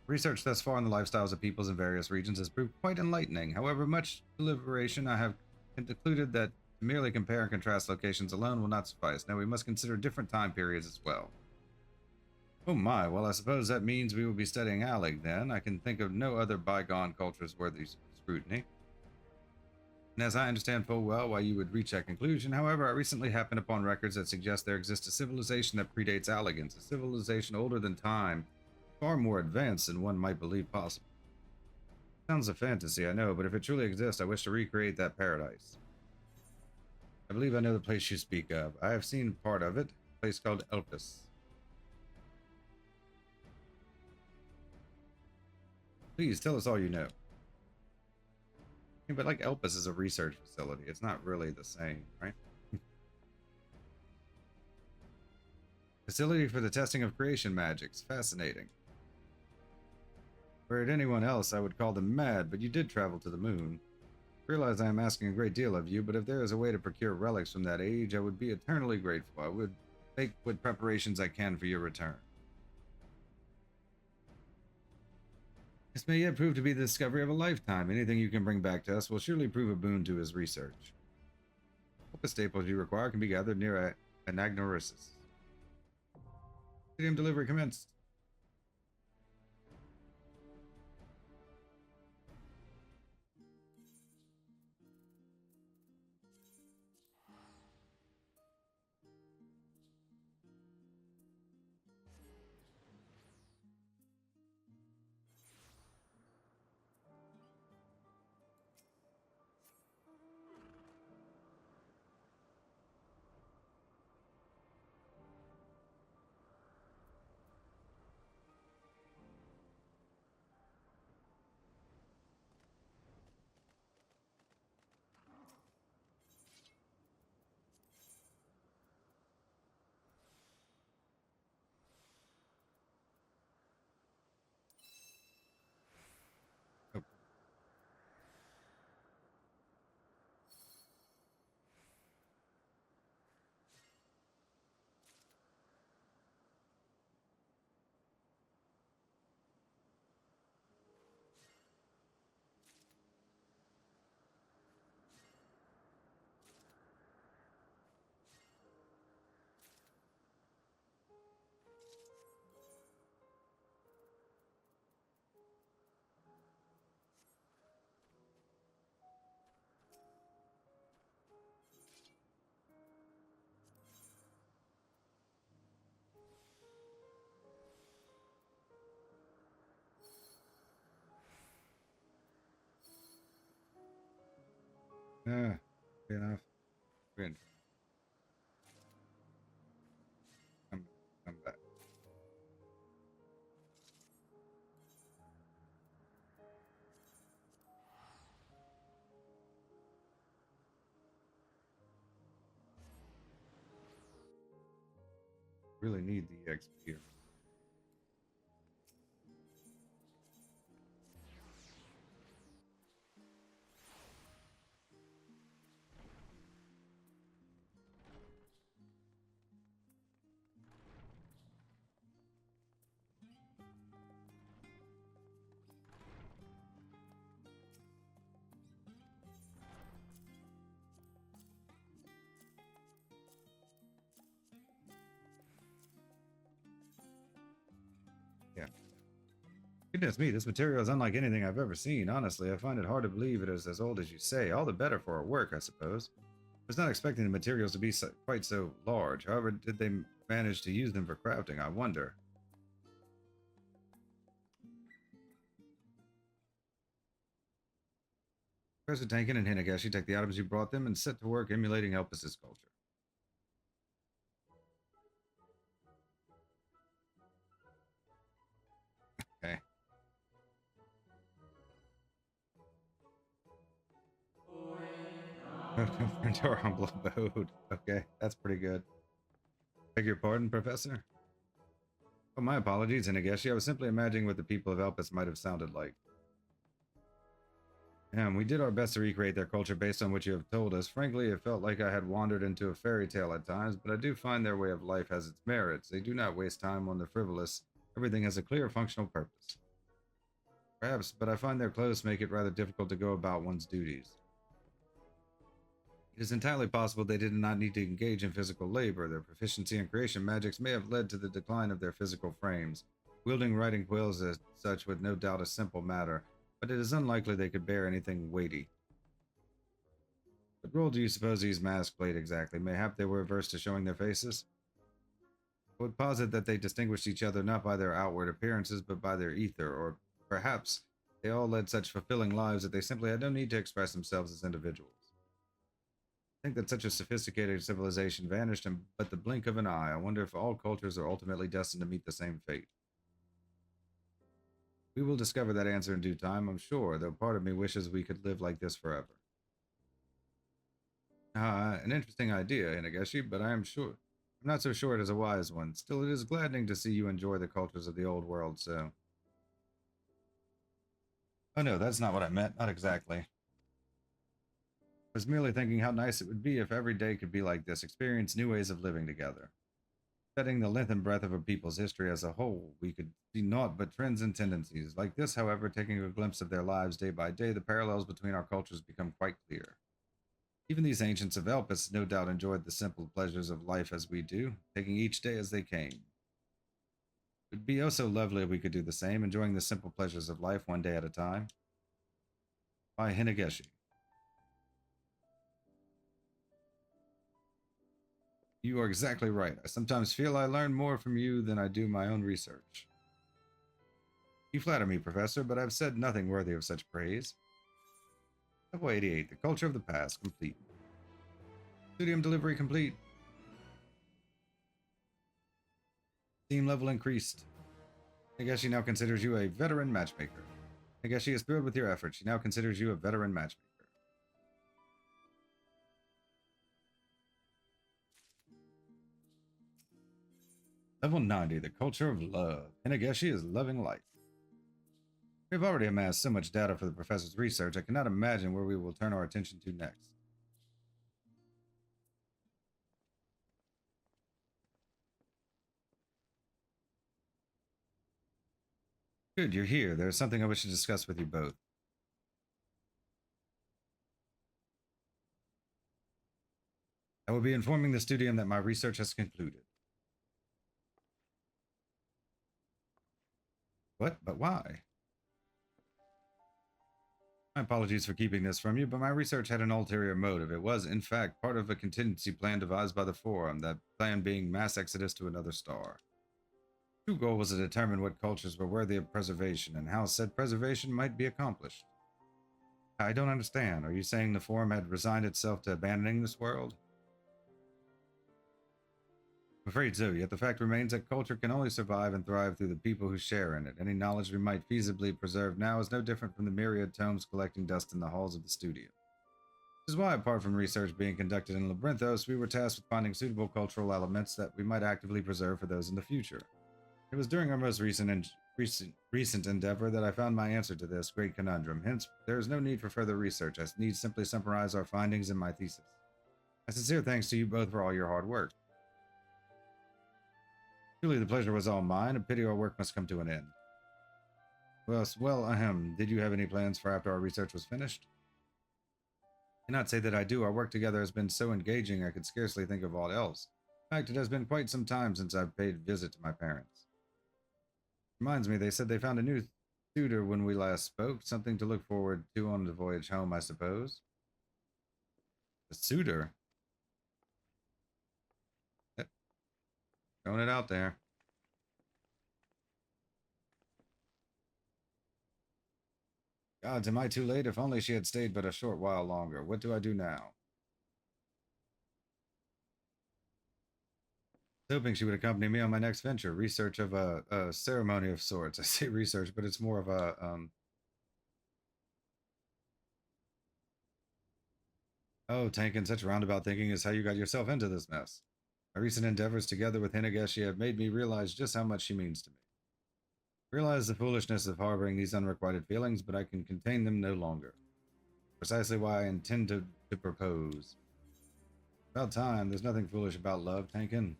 Research thus far on the lifestyles of peoples in various regions has proved quite enlightening. However, much deliberation, I have concluded that to merely compare and contrast locations alone will not suffice. Now we must consider different time periods as well. Oh my, well I suppose that means we will be studying Alec then. I can think of no other bygone cultures worthy scrutiny. And as I understand full well why you would reach that conclusion, however, I recently happened upon records that suggest there exists a civilization that predates Alligans, a civilization older than time, far more advanced than one might believe possible. Sounds a fantasy, I know, but if it truly exists, I wish to recreate that paradise. I believe I know the place you speak of. I have seen part of it, a place called Elpis. Please, tell us all you know. Yeah, but like Elpis is a research facility. It's not really the same, right? Facility for the testing of creation magics. Fascinating. Were it anyone else, I would call them mad, but you did travel to the moon. Realize I am asking a great deal of you, but if there is a way to procure relics from that age, I would be eternally grateful. I would make what preparations I can for your return. This may yet prove to be the discovery of a lifetime. Anything you can bring back to us will surely prove a boon to his research. What the staples you require can be gathered near Anagnorisis. Studium delivery commenced. Yeah, enough. Good. Come back. Really need the XP. Yeah. Goodness me, this material is unlike anything I've ever seen. Honestly, I find it hard to believe it is as old as you say. All the better for our work, I suppose. I was not expecting the materials to be quite so large. However, did they manage to use them for crafting? I wonder. Professor Tankin and Hinegashi take the items you brought them and set to work emulating Elpis's culture. Okay. To our humble abode. Okay, that's pretty good. Beg your pardon, Professor? Oh, my apologies, Hinegashi. I was simply imagining what the people of Elpis might have sounded like. We did our best to recreate their culture based on what you have told us. Frankly, it felt like I had wandered into a fairy tale at times, but I do find their way of life has its merits. They do not waste time on the frivolous. Everything has a clear functional purpose. Perhaps, but I find their clothes make it rather difficult to go about one's duties. It is entirely possible they did not need to engage in physical labor. Their proficiency in creation magics may have led to the decline of their physical frames. Wielding writing quills as such was no doubt a simple matter, but it is unlikely they could bear anything weighty. What role do you suppose these masks played exactly? Mayhap they were averse to showing their faces? I would posit that they distinguished each other not by their outward appearances, but by their ether, or perhaps they all led such fulfilling lives that they simply had no need to express themselves as individuals. I think that such a sophisticated civilization vanished in but the blink of an eye. I wonder if all cultures are ultimately destined to meet the same fate. We will discover that answer in due time, I'm sure, though part of me wishes we could live like this forever. An interesting idea, Hinegashi, but I'm not so sure it is a wise one. Still, it is gladdening to see you enjoy the cultures of the old world, so... Oh no, that's not what I meant. Not exactly. I was merely thinking how nice it would be if every day could be like this, experience new ways of living together. Studying the length and breadth of a people's history as a whole, we could see naught but trends and tendencies. Like this, however, taking a glimpse of their lives day by day, the parallels between our cultures become quite clear. Even these ancients of Elpis no doubt enjoyed the simple pleasures of life as we do, taking each day as they came. It would be oh so lovely if we could do the same, enjoying the simple pleasures of life one day at a time. By Hinegashi. You are exactly right. I sometimes feel I learn more from you than I do my own research. You flatter me, Professor, but I've said nothing worthy of such praise. Level 88, the culture of the past, complete. Studium delivery complete. Team level increased. I guess she now considers you a veteran matchmaker. I guess she is thrilled with your efforts. She now considers you a veteran matchmaker. Level 90, the culture of love. Hinegashi is loving life. We have already amassed so much data for the professor's research, I cannot imagine where we will turn our attention to next. Good, you're here. There is something I wish to discuss with you both. I will be informing the Studium that my research has concluded. What? But why? My apologies for keeping this from you, but my research had an ulterior motive. It was, in fact, part of a contingency plan devised by the Forum, that plan being mass exodus to another star. The true goal was to determine what cultures were worthy of preservation and how said preservation might be accomplished. I don't understand. Are you saying the form had resigned itself to abandoning this world? I'm afraid so, yet the fact remains that culture can only survive and thrive through the people who share in it. Any knowledge we might feasibly preserve now is no different from the myriad tomes collecting dust in the halls of the Studium. This is why, apart from research being conducted in Labyrinthos, we were tasked with finding suitable cultural elements that we might actively preserve for those in the future. It was during our most recent endeavor that I found my answer to this great conundrum. Hence, there is no need for further research. I need simply summarize our findings in my thesis. A sincere thanks to you both for all your hard work. Truly, the pleasure was all mine. A pity our work must come to an end. Did you have any plans for after our research was finished? I cannot say that I do. Our work together has been so engaging I could scarcely think of aught else. In fact, it has been quite some time since I've paid a visit to my parents. Reminds me, they said they found a new tutor when we last spoke. Something to look forward to on the voyage home, I suppose. A suitor? Throwing it out there. Gods, am I too late? If only she had stayed but a short while longer. What do I do now? I was hoping she would accompany me on my next venture. Research of a ceremony of sorts. I say research, but it's more of a, Oh, Tankin, such roundabout thinking is how you got yourself into this mess. My recent endeavors together with Hinegeshi have made me realize just how much she means to me. I realize the foolishness of harboring these unrequited feelings, but I can contain them no longer. Precisely why I intend to propose. About time. There's nothing foolish about love, Tankin.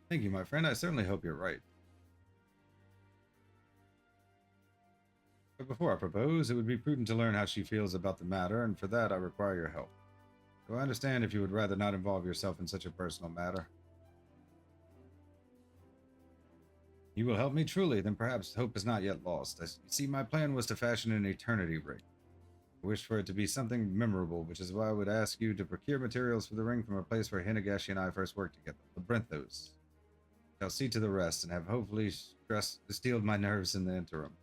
Thank you, my friend. I certainly hope you're right. But before I propose, it would be prudent to learn how she feels about the matter, and for that I require your help. So I understand if you would rather not involve yourself in such a personal matter. You will help me truly, then perhaps hope is not yet lost. You see, my plan was to fashion an eternity ring. I wished for it to be something memorable, which is why I would ask you to procure materials for the ring from a place where Hinegashi and I first worked together, Labyrinthos. I'll see to the rest, and have hopefully steeled my nerves in the interim.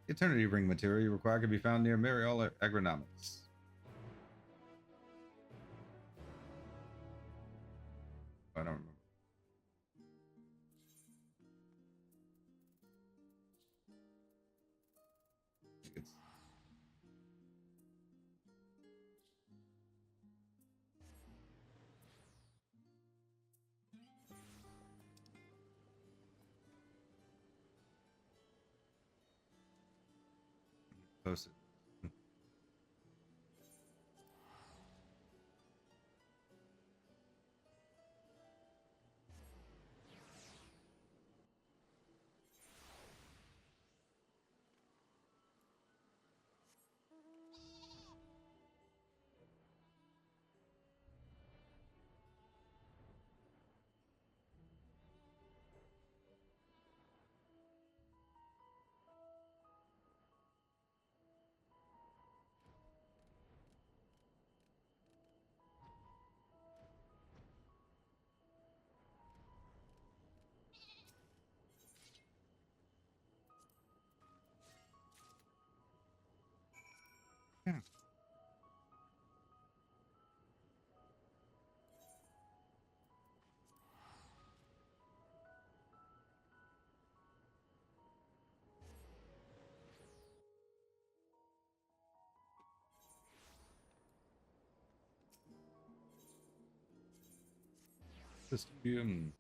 The Eternity Ring material you require can be found near Mariol Agronomics. I don't remember. It's posted. Yeah. The Studium.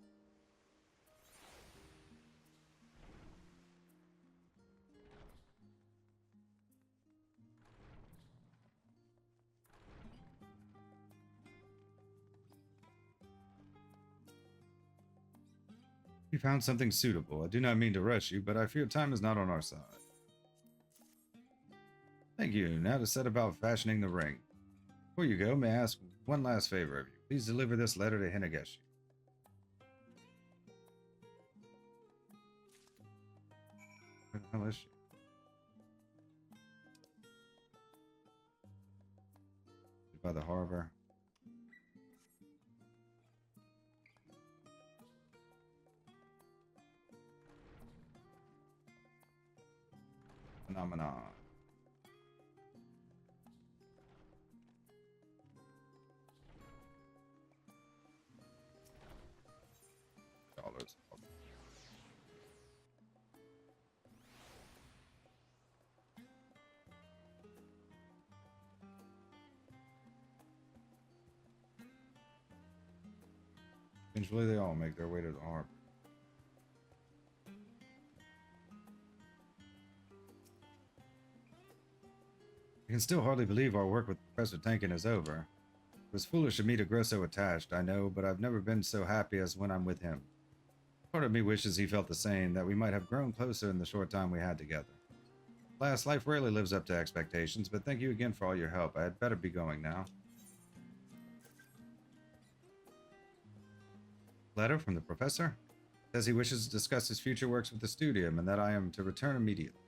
You found something suitable. I do not mean to rush you, but I fear time is not on our side. Thank you. Now to set about fashioning the ring. Before you go, may I ask one last favor of you? Please deliver this letter to Hinegashi. Where the hell is she? By the harbor. phenomenon. Dollars. Eventually, they all make their way to the harbor. I can still hardly believe our work with Professor Tankin is over. It was foolish of me to grow so attached, I know, but I've never been so happy as when I'm with him. Part of me wishes he felt the same, that we might have grown closer in the short time we had together. Alas, life rarely lives up to expectations, but thank you again for all your help. I had better be going now. Letter from the professor? Says he wishes to discuss his future works with the Studium and that I am to return immediately.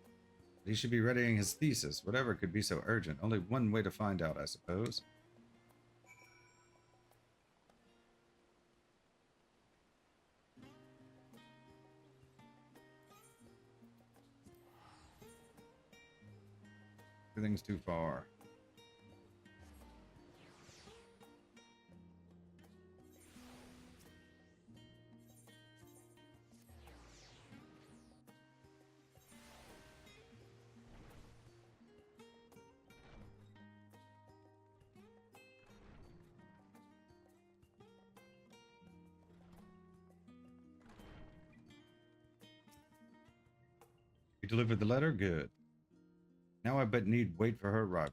He should be readying his thesis, whatever could be so urgent. Only one way to find out, I suppose. Everything's too far. You delivered the letter? Good. Now I but need wait for her arrival.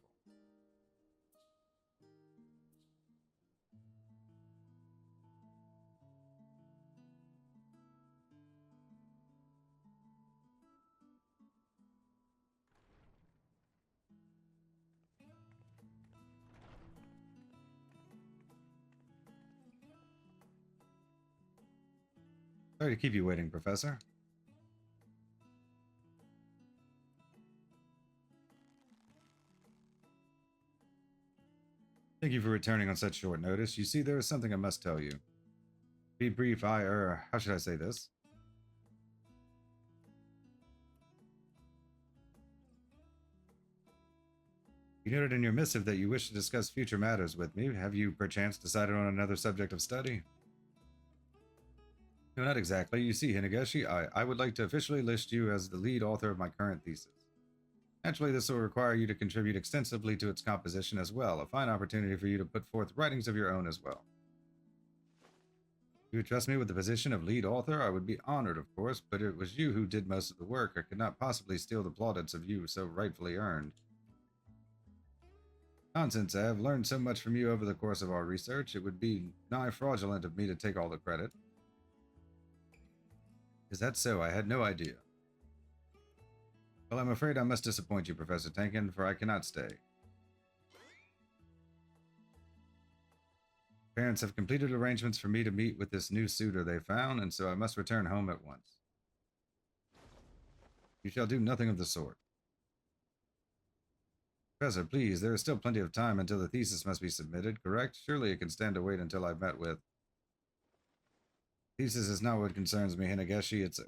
Sorry to keep you waiting, Professor. Thank you for returning on such short notice. You see, there is something I must tell you. Be brief, how should I say this? You noted in your missive that you wish to discuss future matters with me. Have you perchance decided on another subject of study? No, not exactly. You see, Hinegashi, I would like to officially list you as the lead author of my current thesis. Naturally, this will require you to contribute extensively to its composition as well, a fine opportunity for you to put forth writings of your own as well. If you would trust me with the position of lead author, I would be honored, of course, but it was you who did most of the work. I could not possibly steal the plaudits of you so rightfully earned. Nonsense, I have learned so much from you over the course of our research, it would be nigh fraudulent of me to take all the credit. Is that so? I had no idea. Well, I'm afraid I must disappoint you, Professor Tankin, for I cannot stay. Parents have completed arrangements for me to meet with this new suitor they found, and so I must return home at once. You shall do nothing of the sort. Professor, please, there is still plenty of time until the thesis must be submitted, correct? Surely it can stand to wait until I've met with... Thesis is not what concerns me, Hinegashi. It's,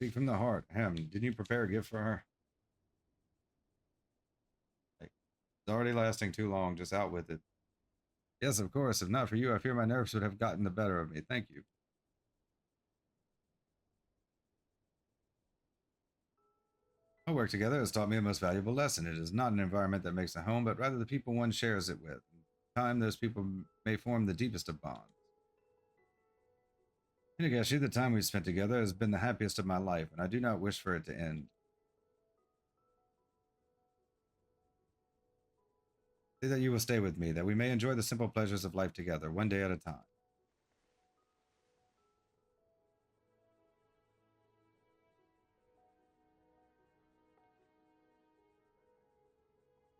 Speak from the heart. Didn't you prepare a gift for her? It's already lasting too long. Just out with it. Yes, of course. If not for you, I fear my nerves would have gotten the better of me. Thank you. Our work together has taught me a most valuable lesson. It is not an environment that makes a home, but rather the people one shares it with. In time, those people may form the deepest of bonds. Hinegashi, the time we've spent together has been the happiest of my life, and I do not wish for it to end. Say that you will stay with me, that we may enjoy the simple pleasures of life together, one day at a time.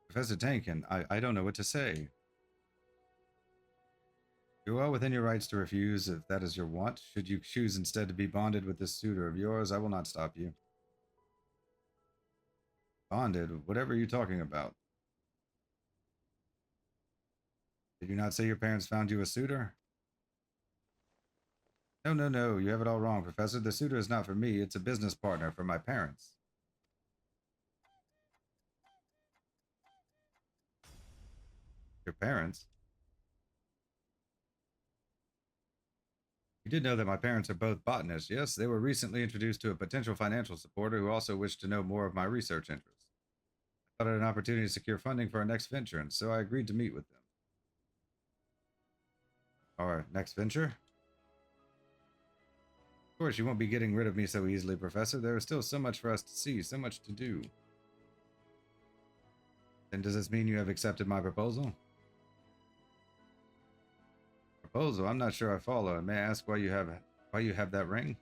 Professor Tankin, I don't know what to say. You're well within your rights to refuse if that is your want. Should you choose instead to be bonded with this suitor of yours, I will not stop you. Bonded? Whatever are you talking about? Did you not say your parents found you a suitor? No, no, no, you have it all wrong, Professor. The suitor is not for me, it's a business partner for my parents. Your parents? You did know that my parents are both botanists, yes? They were recently introduced to a potential financial supporter who also wished to know more of my research interests. I thought I had an opportunity to secure funding for our next venture, and so I agreed to meet with them. Our next venture? Of course, you won't be getting rid of me so easily, Professor. There is still so much for us to see, so much to do. Then does this mean you have accepted my proposal? Proposal? I'm not sure I follow. And may I ask why you have that ring?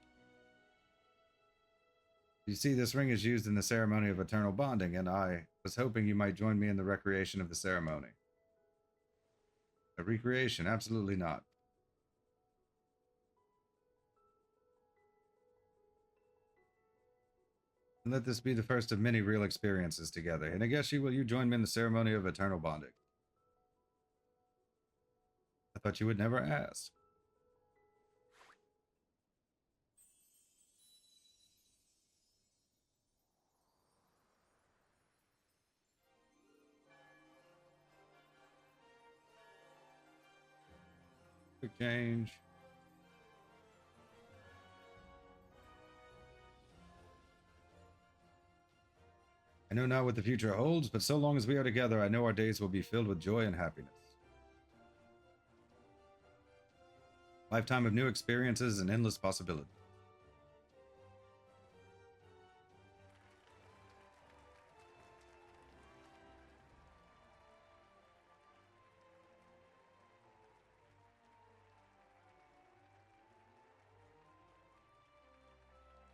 You see, this ring is used in the ceremony of eternal bonding, and I was hoping you might join me in the recreation of the ceremony. A recreation? Absolutely not. And let this be the first of many real experiences together. Hinegeshi, will you join me in the ceremony of eternal bonding? I thought you would never ask. Quick change. I know not what the future holds, but so long as we are together, I know our days will be filled with joy and happiness. Lifetime of new experiences and endless possibilities.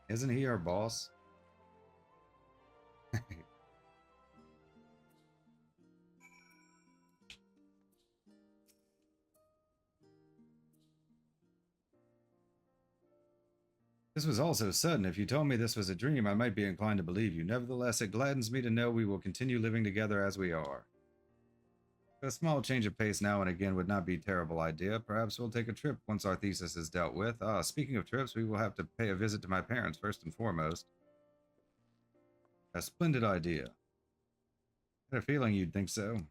Isn't he our boss? This was all so sudden. If you told me this was a dream, I might be inclined to believe you. Nevertheless, it gladdens me to know we will continue living together as we are. A small change of pace now and again would not be a terrible idea. Perhaps we'll take a trip once our thesis is dealt with. Speaking of trips, we will have to pay a visit to my parents first and foremost. A splendid idea. I had a feeling you'd think so.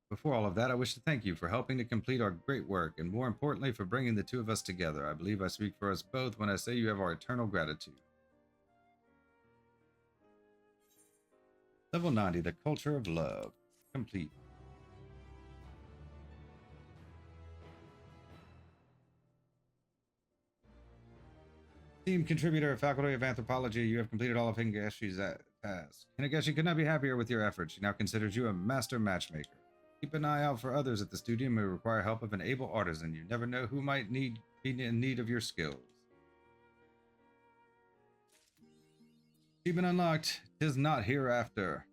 Before all of that, I wish to thank you for helping to complete our great work, and more importantly, for bringing the two of us together. I believe I speak for us both when I say you have our eternal gratitude. Level 90, the culture of love. Complete. Team contributor, Faculty of Anthropology, you have completed all of Hinegeshi's tasks. Hinegeshi could not be happier with your efforts. She now considers you a master matchmaker. Keep an eye out for others at the Studium who require help of an able artisan. You never know who might be in need of your skills. Achievement unlocked. 'Tis not hereafter.